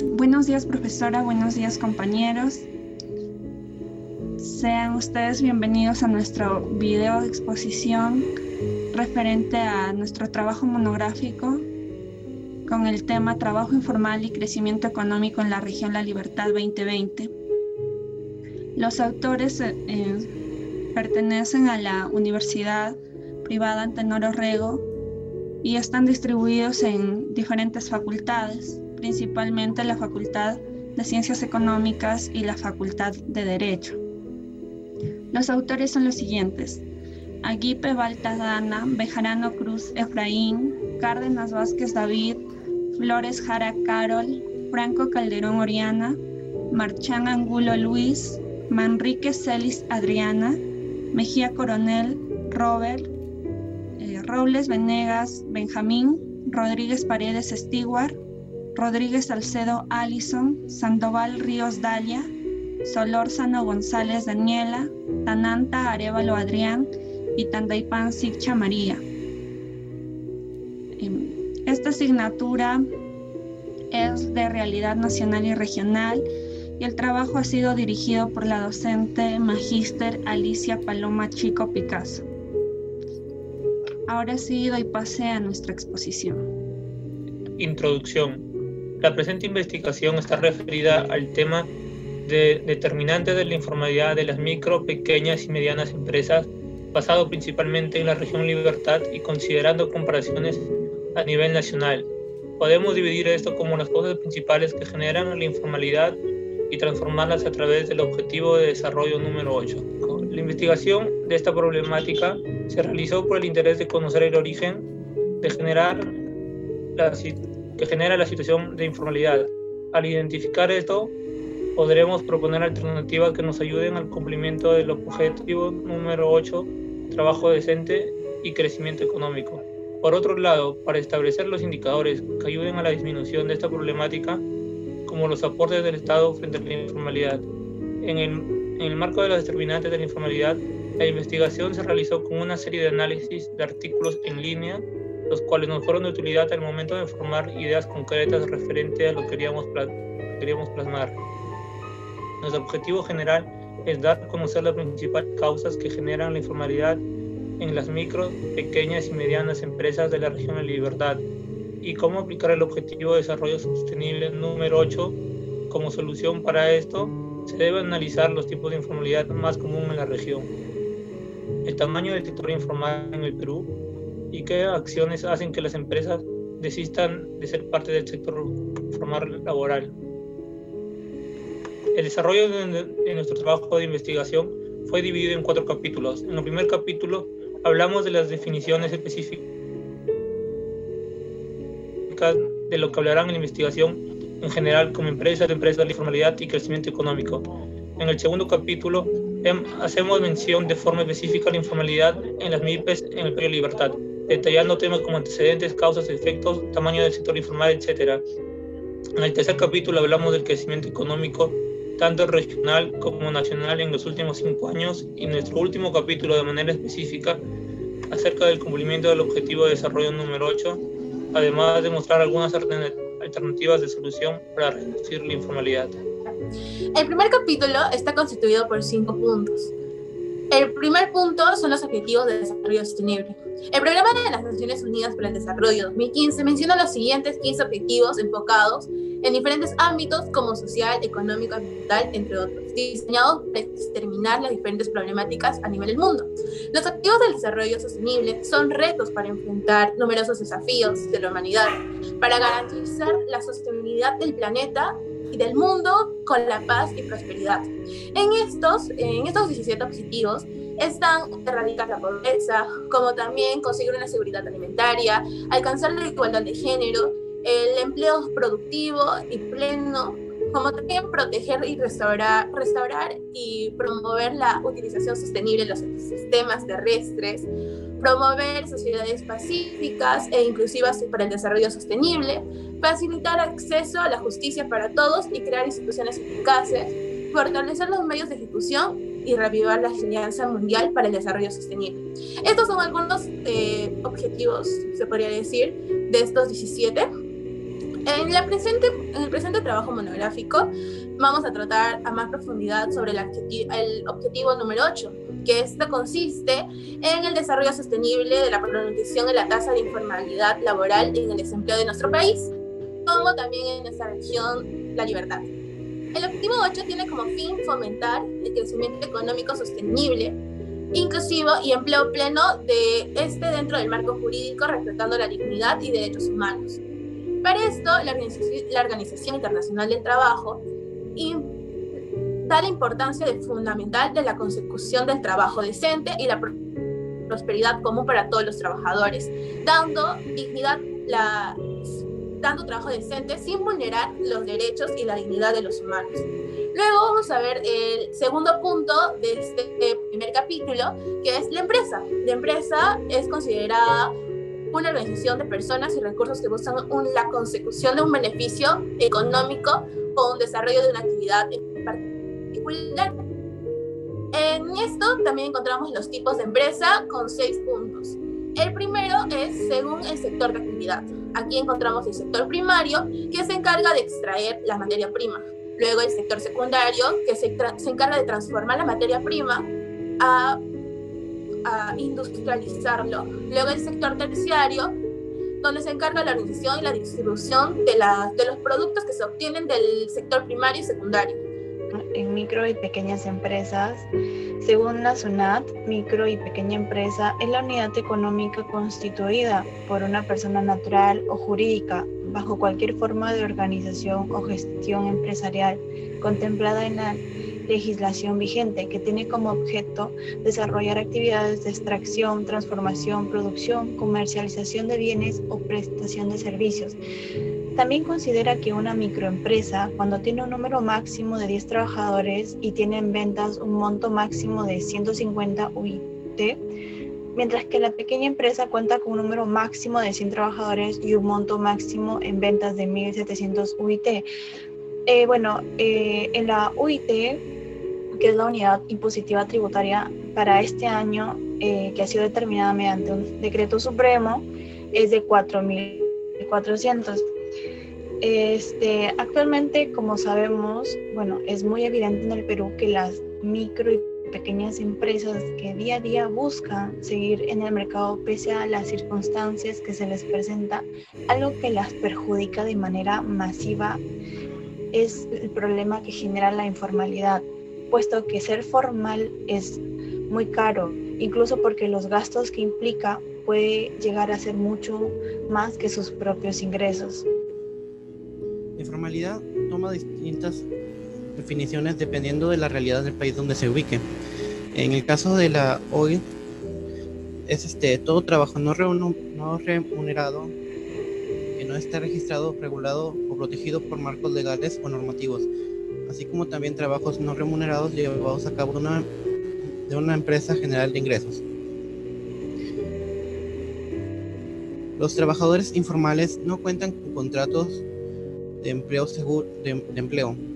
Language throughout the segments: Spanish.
Buenos días, profesora. Buenos días, compañeros. Sean ustedes bienvenidos a nuestro video de exposición referente a nuestro trabajo monográfico con el tema Trabajo informal y crecimiento económico en la región La Libertad 2020. Los autores pertenecen a la Universidad Privada Antenor Orrego y están distribuidos en diferentes facultades, principalmente la Facultad de Ciencias Económicas y la Facultad de Derecho. Los autores son los siguientes: Aguipe Baltadana, Bejarano Cruz Efraín, Cárdenas Vázquez David, Flores Jara Carol, Franco Calderón Oriana, Marchán Angulo Luis, Manríquez Celis Adriana, Mejía Coronel Robert, Robles Venegas Benjamín, Rodríguez Paredes Stewart, Rodríguez Salcedo Alison, Sandoval Ríos Dalia, Solórzano González Daniela, Tananta Arévalo Adrián y Tandaypan Siccha María. Esta asignatura es de realidad nacional y regional y el trabajo ha sido dirigido por la docente magíster Alicia Paloma Chico Picasso. Ahora sí doy pase a nuestra exposición. Introducción. La presente investigación está referida al tema de determinantes de la informalidad de las micro, pequeñas y medianas empresas, basado principalmente en la región Libertad y considerando comparaciones a nivel nacional. Podemos dividir esto como las causas principales que generan la informalidad y transformarlas a través del objetivo de desarrollo número 8. La investigación de esta problemática se realizó por el interés de conocer el origen que genera la situación de informalidad. Al identificar esto, podremos proponer alternativas que nos ayuden al cumplimiento del objetivo número 8, trabajo decente y crecimiento económico. Por otro lado, para establecer los indicadores que ayuden a la disminución de esta problemática, como los aportes del Estado frente a la informalidad. En el marco de los determinantes de la informalidad, la investigación se realizó con una serie de análisis de artículos en línea, los cuales nos fueron de utilidad al momento de formar ideas concretas referente a lo que queríamos plasmar. Nuestro objetivo general es dar a conocer las principales causas que generan la informalidad en las micro, pequeñas y medianas empresas de la región de Libertad y cómo aplicar el objetivo de desarrollo sostenible número 8. Como solución para esto, se debe analizar los tipos de informalidad más comunes en la región, el tamaño del sector informal en el Perú y qué acciones hacen que las empresas desistan de ser parte del sector formal laboral. El desarrollo de nuestro trabajo de investigación fue dividido en 4 capítulos. En el primer capítulo hablamos de las definiciones específicas de lo que hablarán en la investigación en general como empresas, de la informalidad y crecimiento económico. En el segundo capítulo hacemos mención de forma específica a la informalidad en las MIPES en el periodo de Libertad, detallando temas como antecedentes, causas, efectos, tamaño del sector informal, etc. En el tercer capítulo hablamos del crecimiento económico, tanto regional como nacional en los últimos 5 años, y en nuestro último capítulo de manera específica acerca del cumplimiento del objetivo de desarrollo número 8, además de mostrar algunas alternativas de solución para reducir la informalidad. El primer capítulo está constituido por 5 puntos. El primer punto son los Objetivos de Desarrollo Sostenible. El Programa de las Naciones Unidas para el Desarrollo 2015 menciona los siguientes 15 objetivos enfocados en diferentes ámbitos como social, económico, ambiental, entre otros, diseñados para exterminar las diferentes problemáticas a nivel del mundo. Los Objetivos del Desarrollo Sostenible son retos para enfrentar numerosos desafíos de la humanidad, para garantizar la sostenibilidad del planeta y del mundo con la paz y prosperidad. En estos 17 objetivos están erradicar la pobreza, como también conseguir una seguridad alimentaria, alcanzar la igualdad de género, el empleo productivo y pleno, como también proteger y restaurar y promover la utilización sostenible de los ecosistemas terrestres, promover sociedades pacíficas e inclusivas para el desarrollo sostenible, facilitar acceso a la justicia para todos y crear instituciones eficaces, fortalecer los medios de ejecución y reavivar la Alianza Mundial para el Desarrollo Sostenible. Estos son algunos objetivos, se podría decir, de estos 17. En el presente trabajo monográfico vamos a tratar a más profundidad sobre el objetivo número 8, que esto consiste en el desarrollo sostenible de la pronunciación de la tasa de informalidad laboral en el desempleo de nuestro país, como también en nuestra región, la libertad. El objetivo 8 tiene como fin fomentar el crecimiento económico sostenible, inclusivo y empleo pleno dentro del marco jurídico, respetando la dignidad y derechos humanos. Para esto, la Organización Internacional del Trabajo da la importancia fundamental de la consecución del trabajo decente y la prosperidad común para todos los trabajadores, dando trabajo decente sin vulnerar los derechos y la dignidad de los humanos. Luego vamos a ver el segundo punto de este primer capítulo, que es la empresa. La empresa es considerada una organización de personas y recursos que buscan la consecución de un beneficio económico o un desarrollo de una actividad en particular. En esto también encontramos los tipos de empresa con 6 puntos. El primero es según el sector de actividad. Aquí encontramos el sector primario, que se encarga de extraer la materia prima. Luego el sector secundario, que se encarga de transformar la materia prima a industrializarlo. Luego el sector terciario, donde se encarga la organización y la distribución de los productos que se obtienen del sector primario y secundario. En micro y pequeñas empresas, según la SUNAT, micro y pequeña empresa es la unidad económica constituida por una persona natural o jurídica bajo cualquier forma de organización o gestión empresarial contemplada en la legislación vigente, que tiene como objeto desarrollar actividades de extracción, transformación, producción, comercialización de bienes o prestación de servicios. También considera que una microempresa, cuando tiene un número máximo de 10 trabajadores y tiene en ventas un monto máximo de 150 UIT, mientras que la pequeña empresa cuenta con un número máximo de 100 trabajadores y un monto máximo en ventas de 1.700 UIT. En la UIT, que es la unidad impositiva tributaria para este año, que ha sido determinada mediante un decreto supremo, es de 4.400. Actualmente, como sabemos, es muy evidente en el Perú que las micro y pequeñas empresas que día a día buscan seguir en el mercado pese a las circunstancias que se les presenta, algo que las perjudica de manera masiva es el problema que genera la informalidad, puesto que ser formal es muy caro, incluso porque los gastos que implica puede llegar a ser mucho más que sus propios ingresos. La informalidad toma distintas definiciones dependiendo de la realidad del país donde se ubique. En el caso de la OIT, es todo trabajo no remunerado que no está registrado, regulado o protegido por marcos legales o normativos, así como también trabajos no remunerados llevados a cabo de una empresa general de ingresos. Los trabajadores informales no cuentan con contratos de empleo,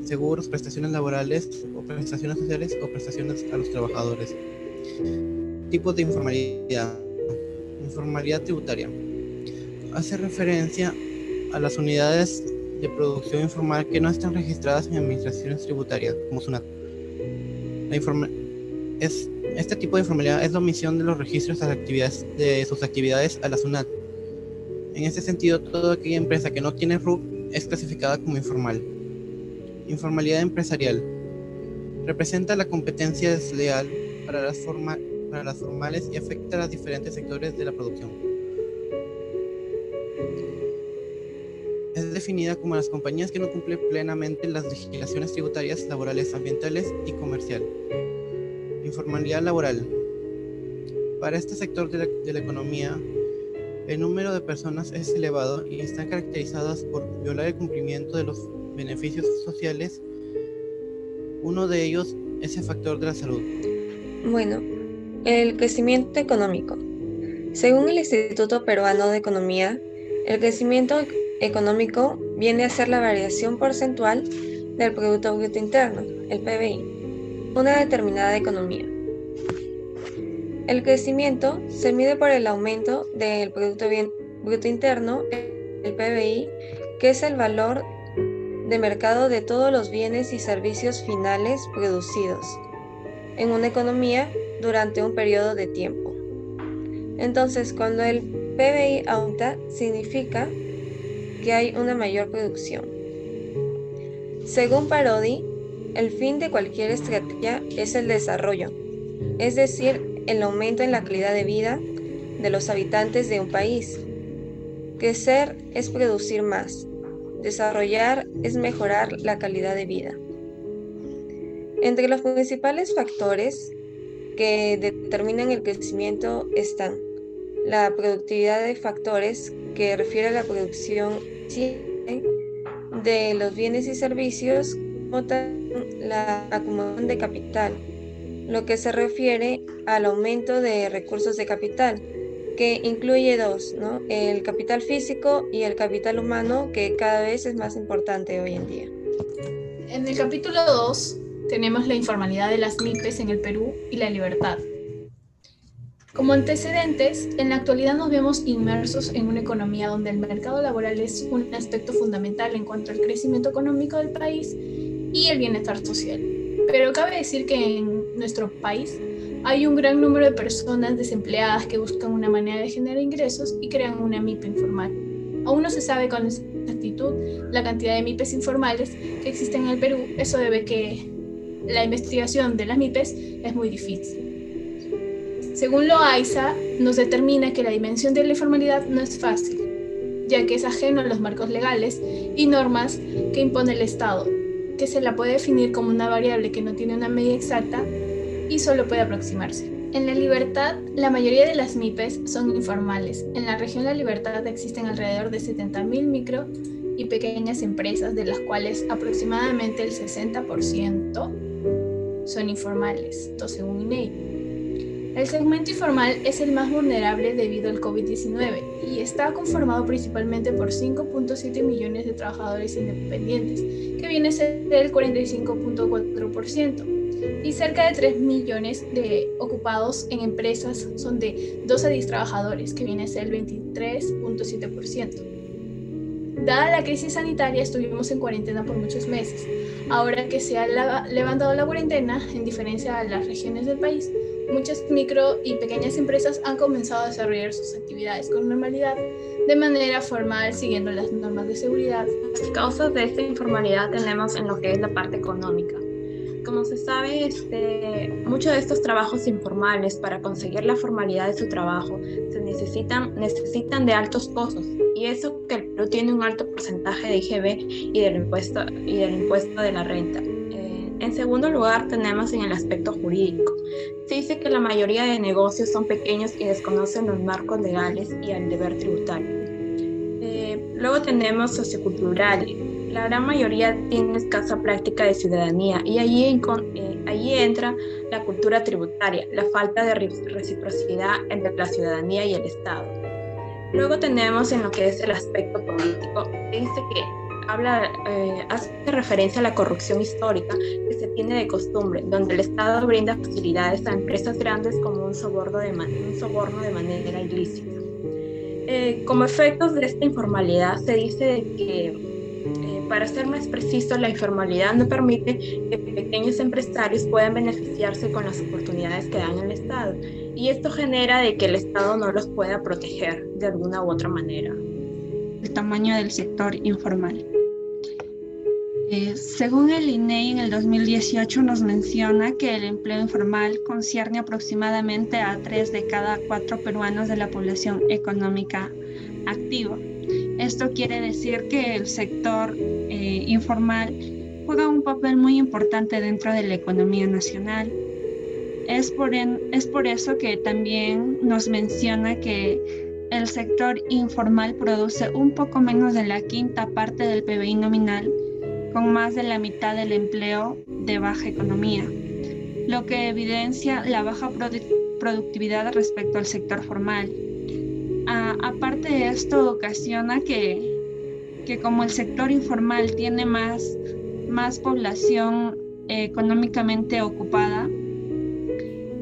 seguros, prestaciones laborales o prestaciones sociales o prestaciones a los trabajadores. Tipos de informalidad. Informalidad tributaria. Hace referencia a las unidades de producción informal que no están registradas en administraciones tributarias, como SUNAT. Este tipo de informalidad es la omisión de los registros de sus actividades a la SUNAT. En este sentido, toda aquella empresa que no tiene RUC es clasificada como informal. Informalidad empresarial. Representa la competencia desleal para las formales y afecta a los diferentes sectores de la producción. Es definida como las compañías que no cumplen plenamente las legislaciones tributarias, laborales, ambientales y comercial. Informalidad laboral. Para este sector de la economía, el número de personas es elevado y están caracterizadas por violar el cumplimiento de los beneficios sociales. Uno de ellos es el factor de la salud. El crecimiento económico. Según el Instituto Peruano de Economía, el crecimiento económico viene a ser la variación porcentual del Producto Bruto Interno, el PBI, una determinada economía. El crecimiento se mide por el aumento del Producto Bruto Interno, el PBI, que es el valor de mercado de todos los bienes y servicios finales producidos en una economía durante un periodo de tiempo. Entonces, cuando el PBI aumenta, significa que hay una mayor producción. Según Parodi, el fin de cualquier estrategia es el desarrollo, es decir, el aumento en la calidad de vida de los habitantes de un país. Crecer es producir más. Desarrollar es mejorar la calidad de vida. Entre los principales factores que determinan el crecimiento están la productividad de factores, que refiere a la producción de los bienes y servicios, como la acumulación de capital, lo que se refiere al aumento de recursos de capital, que incluye dos, ¿no? El capital físico y el capital humano, que cada vez es más importante hoy en día. En el capítulo 2 tenemos la informalidad de las MIPES en el Perú y la libertad. Como antecedentes, en la actualidad nos vemos inmersos en una economía donde el mercado laboral es un aspecto fundamental en cuanto al crecimiento económico del país y el bienestar social. Pero cabe decir que en nuestro país hay un gran número de personas desempleadas que buscan una manera de generar ingresos y crean una MIPE informal. Aún no se sabe con exactitud la cantidad de MIPES informales que existen en el Perú. Eso debe que la investigación de las MIPES es muy difícil. Según Loaiza, nos determina que la dimensión de la informalidad no es fácil, ya que es ajeno a los marcos legales y normas que impone el Estado, que se la puede definir como una variable que no tiene una medida exacta y solo puede aproximarse. En la Libertad, la mayoría de las MIPES son informales. En la región La Libertad existen alrededor de 70.000 micro y pequeñas empresas, de las cuales aproximadamente el 60% son informales, esto según INEI. El segmento informal es el más vulnerable debido al COVID-19 y está conformado principalmente por 5.7 millones de trabajadores independientes, que viene a ser el 45.4%, y cerca de 3 millones de ocupados en empresas son de 2 a 10 trabajadores, que viene a ser el 23.7%. Dada la crisis sanitaria, estuvimos en cuarentena por muchos meses. Ahora que se ha levantado la cuarentena, en diferencia a las regiones del país, muchas micro y pequeñas empresas han comenzado a desarrollar sus actividades con normalidad, de manera formal, siguiendo las normas de seguridad. Las causas de esta informalidad tenemos en lo que es la parte económica. Como se sabe, muchos de estos trabajos informales, para conseguir la formalidad de su trabajo, necesitan de altos costos, y eso que el Perú tiene un alto porcentaje de IGB y del impuesto de la renta. En segundo lugar, tenemos en el aspecto jurídico. Se dice que la mayoría de negocios son pequeños y desconocen los marcos legales y el deber tributario. Luego tenemos sociocultural. La gran mayoría tiene escasa práctica de ciudadanía y allí entra la cultura tributaria, la falta de reciprocidad entre la ciudadanía y el Estado. Luego tenemos en lo que es el aspecto político. Dice que hace referencia a la corrupción histórica que se tiene de costumbre, donde el Estado brinda facilidades a empresas grandes como un soborno de manera ilícita. Como efectos de esta informalidad, se dice que, para ser más preciso, la informalidad no permite que pequeños empresarios puedan beneficiarse con las oportunidades que dan el Estado, y esto genera de que el Estado no los pueda proteger de alguna u otra manera. El tamaño del sector informal. Según el INEI, en el 2018 nos menciona que el empleo informal concierne aproximadamente a 3 de cada 4 peruanos de la población económica activa. Esto quiere decir que el sector informal juega un papel muy importante dentro de la economía nacional. Es por eso que también nos menciona que el sector informal produce un poco menos de la quinta parte del PBI nominal, con más de la mitad del empleo de baja economía, lo que evidencia la baja productividad respecto al sector formal. Aparte de esto, ocasiona que como el sector informal tiene más población económicamente ocupada,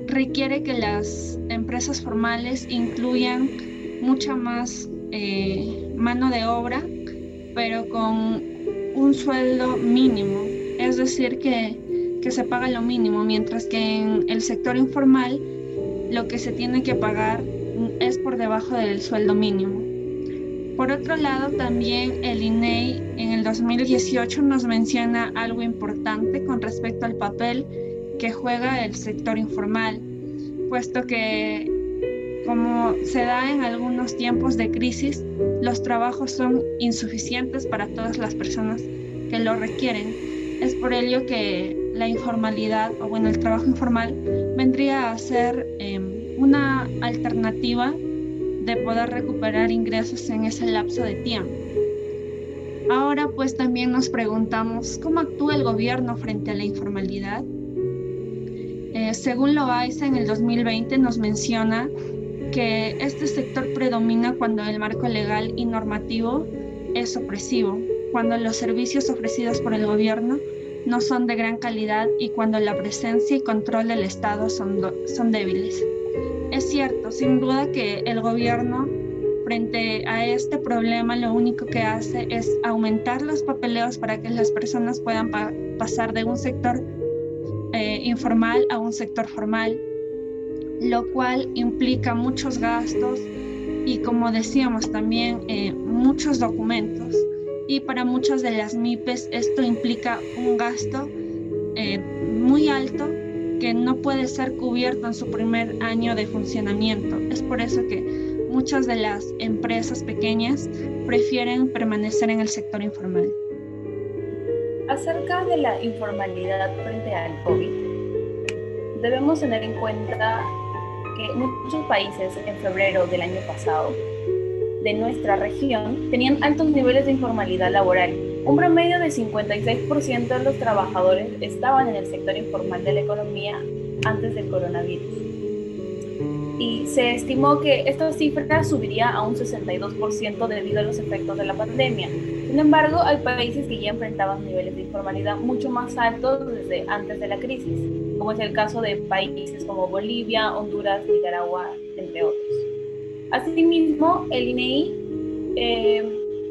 requiere que las empresas formales incluyan mucha más mano de obra pero con un sueldo mínimo, es decir, que se paga lo mínimo, mientras que en el sector informal lo que se tiene que pagar es por debajo del sueldo mínimo. Por otro lado, también el INEI en el 2018 nos menciona algo importante con respecto al papel que juega el sector informal, puesto que, como se da en algunos tiempos de crisis, los trabajos son insuficientes para todas las personas que lo requieren. Es por ello que la informalidad, o bueno, el trabajo informal, vendría a ser una alternativa de poder recuperar ingresos en ese lapso de tiempo. Ahora pues también nos preguntamos, ¿cómo actúa el gobierno frente a la informalidad? Según Loaiza, en el 2020 nos menciona que este sector predomina cuando el marco legal y normativo es opresivo, cuando los servicios ofrecidos por el gobierno no son de gran calidad y cuando la presencia y control del Estado son débiles. Es cierto, sin duda que el gobierno, frente a este problema, lo único que hace es aumentar los papeleos para que las personas puedan pasar de un sector informal a un sector formal, lo cual implica muchos gastos y, como decíamos también, muchos documentos. Y para muchas de las MIPES esto implica un gasto muy alto que no puede ser cubierto en su primer año de funcionamiento. Es por eso que muchas de las empresas pequeñas prefieren permanecer en el sector informal. Acerca de la informalidad frente al COVID, debemos tener en cuenta que muchos países en febrero del año pasado de nuestra región tenían altos niveles de informalidad laboral. Un promedio de 56% de los trabajadores estaban en el sector informal de la economía antes del coronavirus. Y se estimó que esta cifra subiría a un 62% debido a los efectos de la pandemia. Sin embargo, hay países que ya enfrentaban niveles de informalidad mucho más altos desde antes de la crisis, como es el caso de países como Bolivia, Honduras, Nicaragua, entre otros. Asimismo, el INEI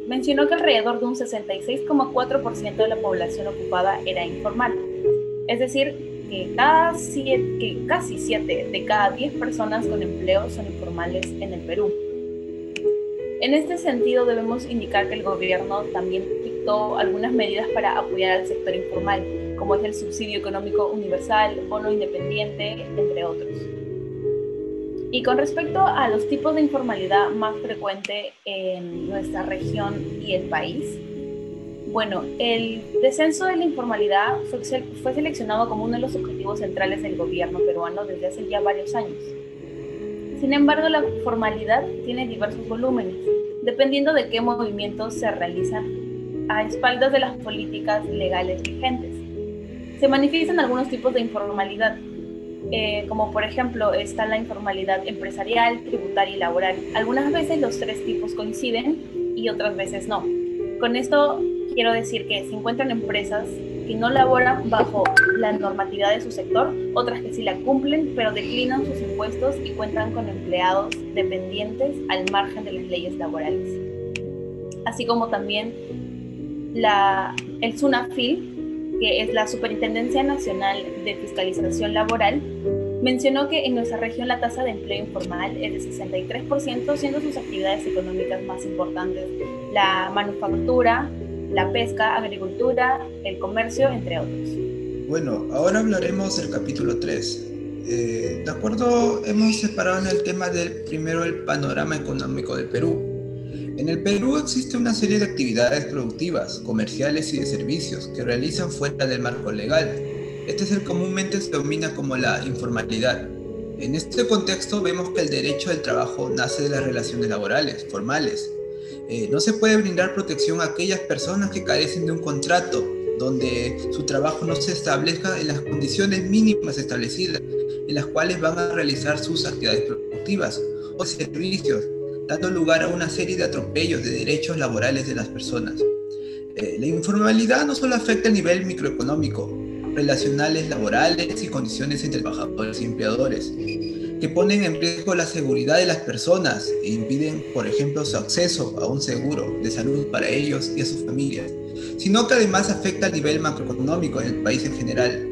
mencionó que alrededor de un 66,4% de la población ocupada era informal. Es decir, que casi 7 de cada 10 personas con empleo son informales en el Perú. En este sentido, debemos indicar que el gobierno también dictó algunas medidas para apoyar al sector informal, como es el subsidio económico universal, bono independiente, entre otros. Y con respecto a los tipos de informalidad más frecuente en nuestra región y el país, bueno, el descenso de la informalidad fue seleccionado como uno de los objetivos centrales del gobierno peruano desde hace ya varios años. Sin embargo, la formalidad tiene diversos volúmenes, dependiendo de qué movimientos se realizan a espaldas de las políticas legales vigentes. Se manifiestan algunos tipos de informalidad, como por ejemplo está la informalidad empresarial, tributaria y laboral. Algunas veces los tres tipos coinciden y otras veces no. Con esto quiero decir que se encuentran empresas que no laboran bajo la normatividad de su sector, otras que sí la cumplen, pero declinan sus impuestos y cuentan con empleados dependientes al margen de las leyes laborales. Así como también el SUNAFIL, que es la Superintendencia Nacional de Fiscalización Laboral, mencionó que en nuestra región la tasa de empleo informal es de 63%, siendo sus actividades económicas más importantes la manufactura, la pesca, agricultura, el comercio, entre otros. Bueno, ahora hablaremos del capítulo 3. De acuerdo, hemos separado en el tema primero el panorama económico del Perú. En el Perú existe una serie de actividades productivas, comerciales y de servicios que realizan fuera del marco legal. Este es el comúnmente se denomina como la informalidad. En este contexto vemos que el derecho al trabajo nace de las relaciones laborales, formales. No se puede brindar protección a aquellas personas que carecen de un contrato, donde su trabajo no se establezca en las condiciones mínimas establecidas, en las cuales van a realizar sus actividades productivas o servicios, dando lugar a una serie de atropellos de derechos laborales de las personas. La informalidad no solo afecta el nivel microeconómico, relacionales laborales y condiciones entre trabajadores y empleadores. que ponen en riesgo la seguridad de las personas e impiden, por ejemplo, su acceso a un seguro de salud para ellos y a sus familias, sino que además afecta al nivel macroeconómico en el país en general.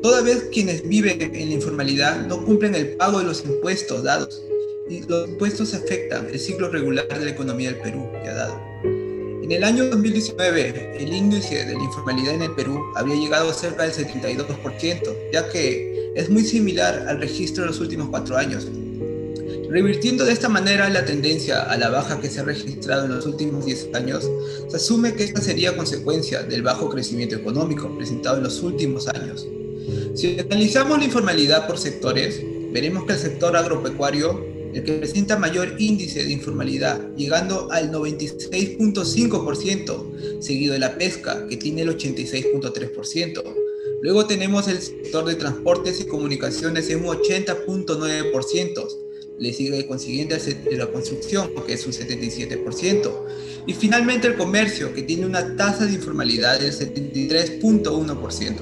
Toda vez quienes viven en la informalidad no cumplen el pago de los impuestos dados, y los impuestos afectan el ciclo regular de la economía del Perú ya dado. En el año 2019, el índice de la informalidad en el Perú había llegado a cerca del 72%, ya que es muy similar al registro de los últimos 4 años. Revirtiendo de esta manera la tendencia a la baja que se ha registrado en los últimos 10 años, se asume que esta sería consecuencia del bajo crecimiento económico presentado en los últimos años. Si analizamos la informalidad por sectores, veremos que el sector agropecuario, el que presenta mayor índice de informalidad, llegando al 96.5%, seguido de la pesca, que tiene el 86.3%. Luego tenemos el sector de transportes y comunicaciones en un 80.9%. Le sigue consiguiente de la construcción, que es un 77%. Y finalmente el comercio, que tiene una tasa de informalidad del 73.1%.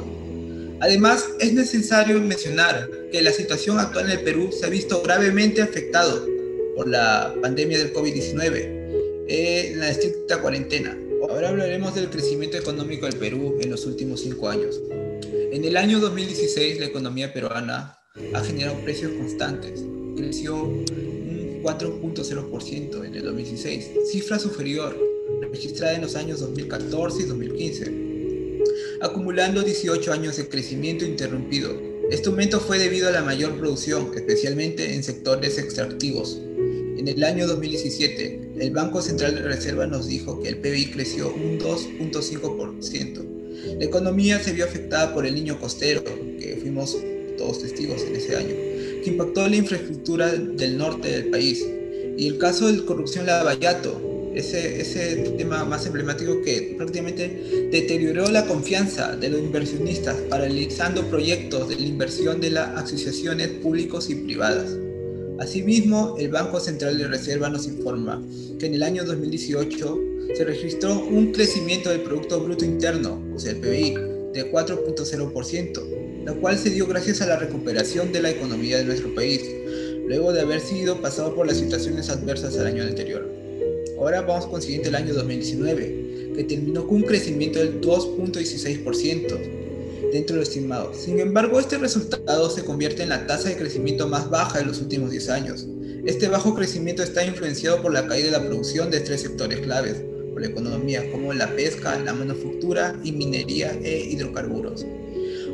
Además, es necesario mencionar que la situación actual en el Perú se ha visto gravemente afectado por la pandemia del COVID-19 en la estricta cuarentena. Ahora hablaremos del crecimiento económico del Perú en los últimos 5 años. En el año 2016, la economía peruana ha generado precios constantes. Creció un 4.0% en el 2016, cifra superior registrada en los años 2014 y 2015. Acumulando 18 años de crecimiento interrumpido. Este aumento fue debido a la mayor producción, especialmente en sectores extractivos. En el año 2017, el Banco Central de Reserva nos dijo que el PBI creció un 2.5%. La economía se vio afectada por el Niño Costero, que fuimos todos testigos en ese año, que impactó la infraestructura del norte del país. Y el caso de corrupción Lavallato, ese tema más emblemático que prácticamente deterioró la confianza de los inversionistas, paralizando proyectos de la inversión de las asociaciones públicas y privadas. Asimismo, el Banco Central de Reserva nos informa que en el año 2018 se registró un crecimiento del Producto Bruto Interno, o sea el PBI, de 4.0%, la cual se dio gracias a la recuperación de la economía de nuestro país, luego de haber sido pasado por las situaciones adversas al año anterior. Ahora vamos con el año 2019, que terminó con un crecimiento del 2.16% dentro de lo estimado. Sin embargo, este resultado se convierte en la tasa de crecimiento más baja de los últimos 10 años. Este bajo crecimiento está influenciado por la caída de la producción de 3 sectores claves por la economía, como la pesca, la manufactura y minería e hidrocarburos.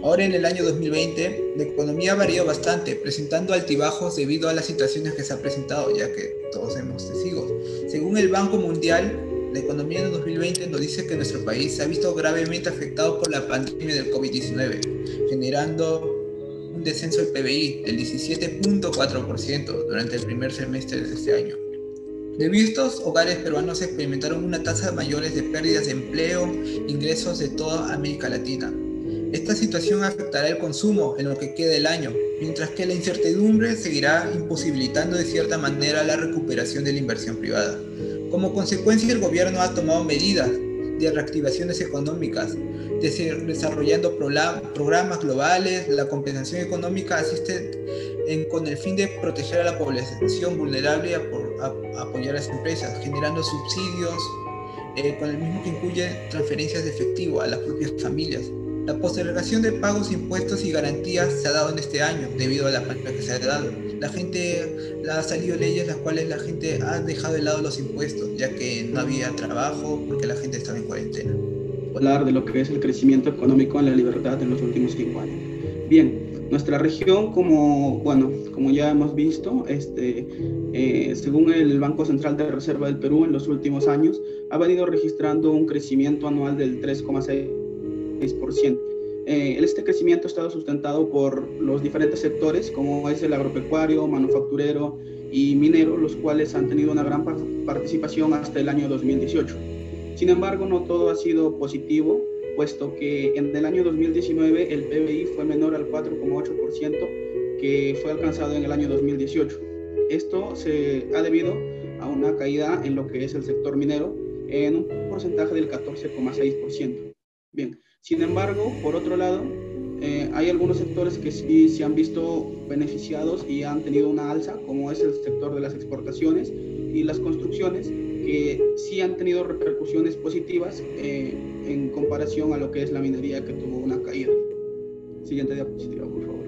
Ahora en el año 2020, la economía varió bastante, presentando altibajos debido a las situaciones que se han presentado, ya que todos somos testigos. Según el Banco Mundial, la economía en 2020 nos dice que nuestro país se ha visto gravemente afectado por la pandemia del COVID-19, generando un descenso del PBI del 17.4% durante el primer semestre de este año. Debido a estos, hogares peruanos experimentaron una tasa mayores de pérdidas de empleo e ingresos de toda América Latina. Esta situación afectará el consumo en lo que queda del año, mientras que la incertidumbre seguirá imposibilitando de cierta manera la recuperación de la inversión privada. Como consecuencia, el gobierno ha tomado medidas de reactivaciones económicas, desarrollando programas globales. La compensación económica asiste con el fin de proteger a la población vulnerable y apoyar a las empresas, generando subsidios, con el mismo que incluye transferencias de efectivo a las propias familias. La postergación de pagos, impuestos y garantías se ha dado en este año debido a la pandemia que se ha dado. Ha salido leyes las cuales la gente ha dejado de lado los impuestos, ya que no había trabajo porque la gente estaba en cuarentena. Hablar de lo que es el crecimiento económico en la libertad en los últimos 5 años. Bien, nuestra región, como ya hemos visto, según el Banco Central de Reserva del Perú, en los últimos años ha venido registrando un crecimiento anual del 3,6%. Este crecimiento ha estado sustentado por los diferentes sectores, como es el agropecuario, manufacturero y minero, los cuales han tenido una gran participación hasta el año 2018. Sin embargo, no todo ha sido positivo, puesto que en el año 2019 el PBI fue menor al 4,8% que fue alcanzado en el año 2018. Esto se ha debido a una caída en lo que es el sector minero en un porcentaje del 14,6%. Bien. Sin embargo, por otro lado, hay algunos sectores que sí se han visto beneficiados y han tenido una alza, como es el sector de las exportaciones y las construcciones, que sí han tenido repercusiones positivas en comparación a lo que es la minería, que tuvo una caída. Siguiente diapositiva, por favor.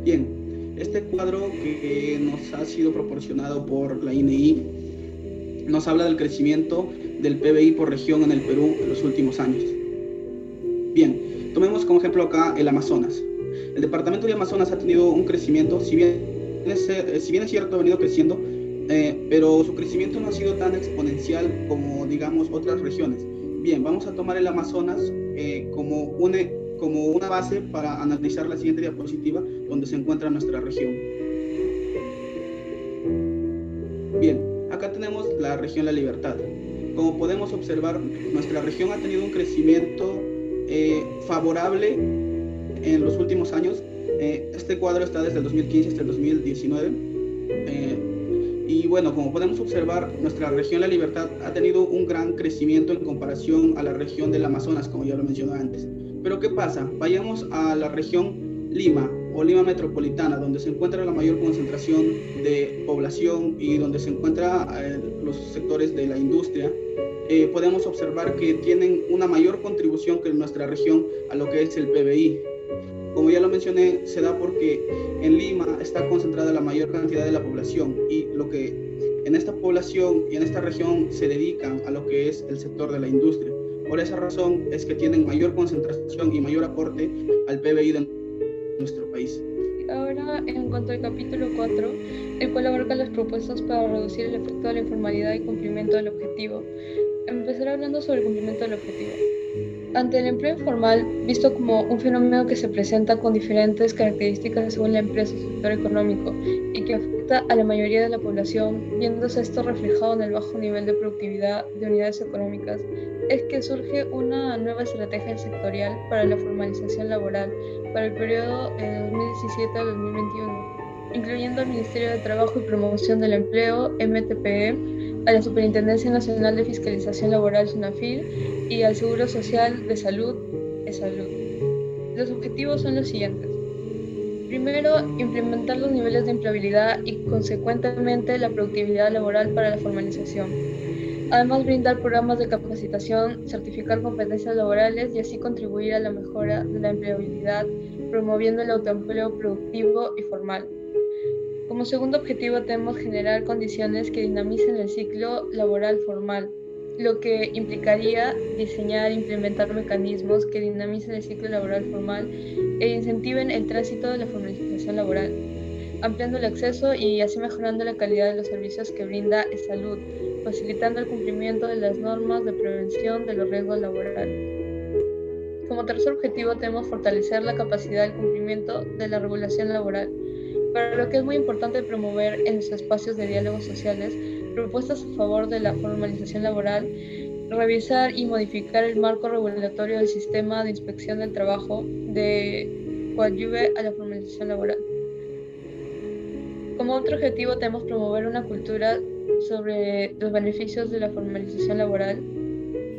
Bien, este cuadro que nos ha sido proporcionado por la INEI nos habla del crecimiento del PBI por región en el Perú en los últimos años. Bien, tomemos como ejemplo acá el Amazonas. El departamento de Amazonas ha tenido un crecimiento, si bien es cierto, ha venido creciendo, pero su crecimiento no ha sido tan exponencial como, digamos, otras regiones. Bien, vamos a tomar el Amazonas como una base para analizar la siguiente diapositiva, donde se encuentra nuestra región. Bien, acá tenemos la región La Libertad. Como podemos observar, nuestra región ha tenido un crecimiento favorable en los últimos años. Este cuadro está desde el 2015 hasta el 2019. Y bueno, como podemos observar, nuestra región La Libertad ha tenido un gran crecimiento en comparación a la región del Amazonas, como ya lo mencioné antes. Pero ¿qué pasa? Vayamos a la región Lima o Lima Metropolitana, donde se encuentra la mayor concentración de población y donde se encuentran los sectores de la industria. Podemos observar que tienen una mayor contribución que en nuestra región a lo que es el PBI. Como ya lo mencioné, se da porque en Lima está concentrada la mayor cantidad de la población y lo que en esta población y en esta región se dedican a lo que es el sector de la industria. Por esa razón es que tienen mayor concentración y mayor aporte al PBI de nuestro país. Ahora, en cuanto al capítulo 4, el cual abarca las propuestas para reducir el efecto de la informalidad y cumplimiento del objetivo. Empezaré hablando sobre el cumplimiento del objetivo. Ante el empleo informal, visto como un fenómeno que se presenta con diferentes características según la empresa o sector económico y que afecta a la mayoría de la población, viéndose esto reflejado en el bajo nivel de productividad de unidades económicas, es que surge una nueva estrategia sectorial para la formalización laboral para el periodo de 2017 a 2021, incluyendo al Ministerio de Trabajo y Promoción del Empleo, MTPE, a la Superintendencia Nacional de Fiscalización Laboral, SUNAFIL, y al Seguro Social de Salud, ESALUD. Los objetivos son los siguientes. Primero, implementar los niveles de empleabilidad y, consecuentemente, la productividad laboral para la formalización. Además, brindar programas de capacitación, certificar competencias laborales y así contribuir a la mejora de la empleabilidad, promoviendo el autoempleo productivo y formal. Como segundo objetivo tenemos generar condiciones que dinamicen el ciclo laboral formal, lo que implicaría diseñar e implementar mecanismos que dinamicen el ciclo laboral formal e incentiven el tránsito de la formalización laboral, ampliando el acceso y así mejorando la calidad de los servicios que brinda ESALUD, facilitando el cumplimiento de las normas de prevención de los riesgos laborales. Como tercer objetivo tenemos fortalecer la capacidad del cumplimiento de la regulación laboral, para lo que es muy importante promover en los espacios de diálogos sociales propuestas a favor de la formalización laboral, revisar y modificar el marco regulatorio del sistema de inspección del trabajo de coadyuve a la formalización laboral. Como otro objetivo tenemos promover una cultura sobre los beneficios de la formalización laboral,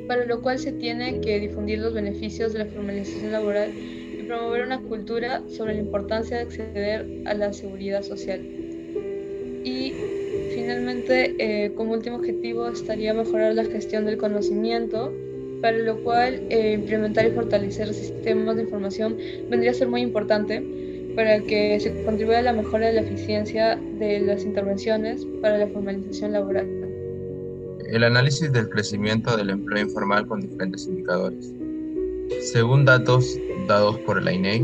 para lo cual se tiene que difundir los beneficios de la formalización laboral y promover una cultura sobre la importancia de acceder a la seguridad social. Y finalmente, como último objetivo estaría mejorar la gestión del conocimiento, para lo cual implementar y fortalecer sistemas de información vendría a ser muy importante para que se contribuya a la mejora de la eficiencia de las intervenciones para la formalización laboral. El análisis del crecimiento del empleo informal con diferentes indicadores. Según datos dados por la INEI,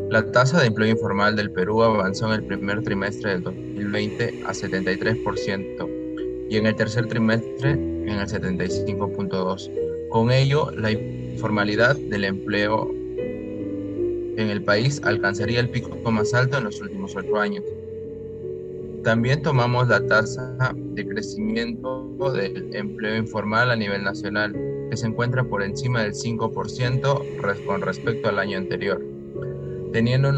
la tasa de empleo informal del Perú avanzó en el primer trimestre del 2020 a 73% y en el tercer trimestre en el 75.2%. Con ello, la informalidad del empleo en el país alcanzaría el pico más alto en los últimos 8 años. También tomamos la tasa de crecimiento del empleo informal a nivel nacional, que se encuentra por encima del 5% con respecto al año anterior, teniendo un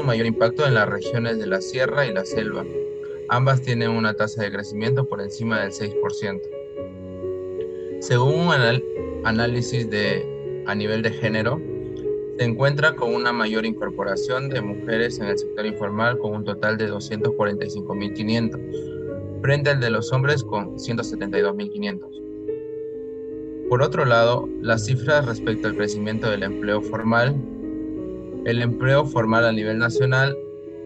mayor impacto en las regiones de la sierra y la selva. Ambas tienen una tasa de crecimiento por encima del 6%. Según un análisis a nivel de género, se encuentra con una mayor incorporación de mujeres en el sector informal con un total de 245.500, frente al de los hombres con 172.500. Por otro lado, las cifras respecto al crecimiento del empleo formal. El empleo formal a nivel nacional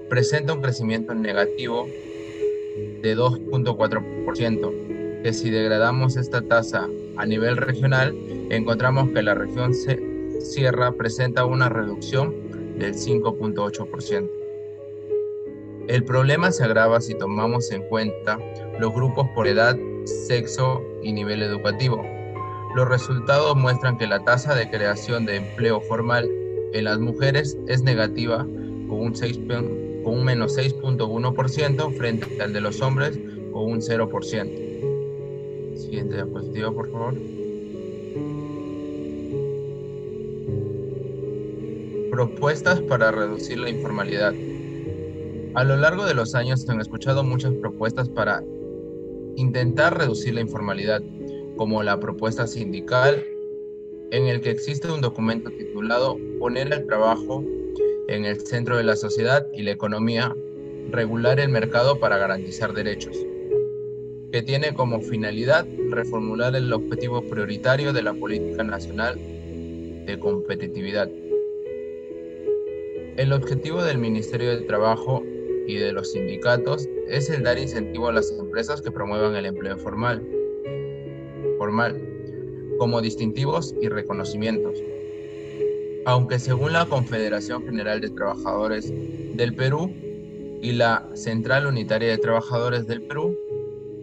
presenta un crecimiento negativo de 2.4%, que si degradamos esta tasa a nivel regional, encontramos que la región Sierra presenta una reducción del 5.8%. El problema se agrava si tomamos en cuenta los grupos por edad, sexo y nivel educativo. Los resultados muestran que la tasa de creación de empleo formal en las mujeres es negativa con un menos 6.1% frente al de los hombres con un 0%. Siguiente diapositiva, por favor. Propuestas para reducir la informalidad. A lo largo de los años se han escuchado muchas propuestas para intentar reducir la informalidad, como la propuesta sindical, en el que existe un documento titulado Poner el trabajo en el centro de la sociedad y la economía, regular el mercado para garantizar derechos, que tiene como finalidad reformular el objetivo prioritario de la política nacional de competitividad. El objetivo del Ministerio de Trabajo y de los sindicatos es el dar incentivo a las empresas que promuevan el empleo formal, como distintivos y reconocimientos. Aunque según la Confederación General de Trabajadores del Perú y la Central Unitaria de Trabajadores del Perú,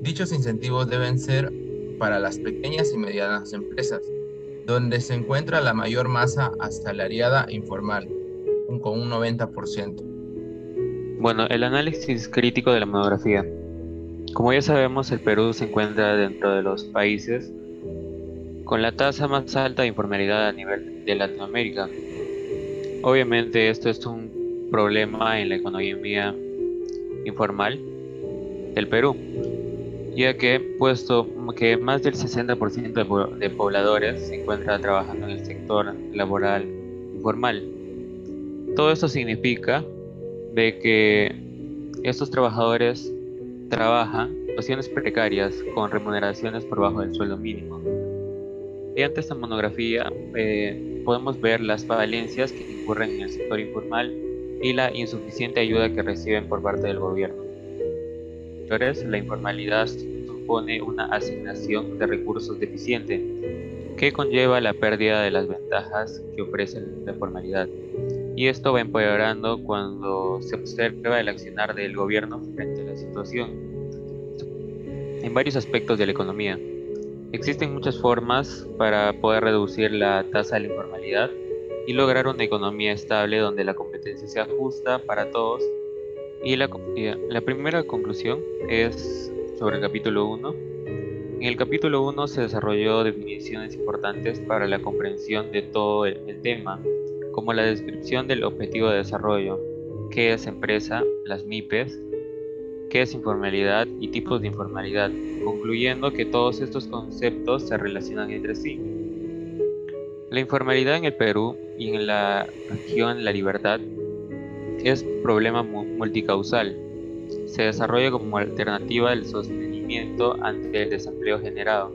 dichos incentivos deben ser para las pequeñas y medianas empresas, donde se encuentra la mayor masa asalariada informal, con un 90%. Bueno, el análisis crítico de la monografía. Como ya sabemos, el Perú se encuentra dentro de los países con la tasa más alta de informalidad a nivel de Latinoamérica. Obviamente esto es un problema en la economía informal del Perú, ya que puesto que más del 60% de pobladores se encuentra trabajando en el sector laboral informal. Todo esto significa de que estos trabajadores trabajan en situaciones precarias con remuneraciones por debajo del sueldo mínimo. Mediante esta monografía podemos ver las falencias que incurren en el sector informal y la insuficiente ayuda que reciben por parte del gobierno. La informalidad supone una asignación de recursos deficiente que conlleva la pérdida de las ventajas que ofrece la formalidad. Y esto va empeorando cuando se observa el accionar del gobierno frente a la situación. En varios aspectos de la economía, existen muchas formas para poder reducir la tasa de la informalidad y lograr una economía estable donde la competencia sea justa para todos. Y la primera conclusión es sobre el capítulo 1. En el capítulo 1 se desarrolló definiciones importantes para la comprensión de todo el tema, como la descripción del objetivo de desarrollo, qué es empresa, las MIPES, qué es informalidad y tipos de informalidad, concluyendo que todos estos conceptos se relacionan entre sí. La informalidad en el Perú y en la región La Libertad es problema multicausal. Se desarrolla como alternativa del sostenimiento ante el desempleo generado,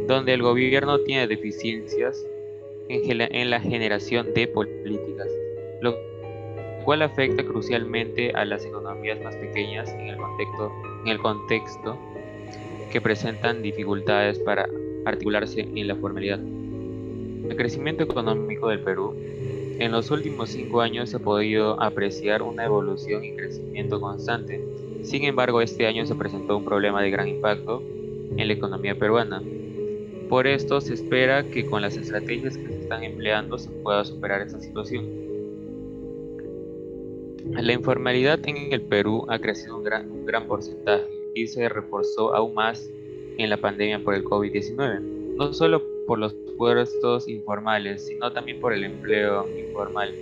donde el gobierno tiene deficiencias en la generación de políticas, lo cual afecta crucialmente a las economías más pequeñas en el contexto que presentan dificultades para articularse en la formalidad. El crecimiento económico del Perú. En los últimos 5 años se ha podido apreciar una evolución y crecimiento constante. Sin embargo, este año se presentó un problema de gran impacto en la economía peruana. Por esto se espera que con las estrategias que se están empleando se pueda superar esta situación. La informalidad en el Perú ha crecido un gran porcentaje y se reforzó aún más en la pandemia por el COVID-19, no solo por los puestos informales, sino también por el empleo informal.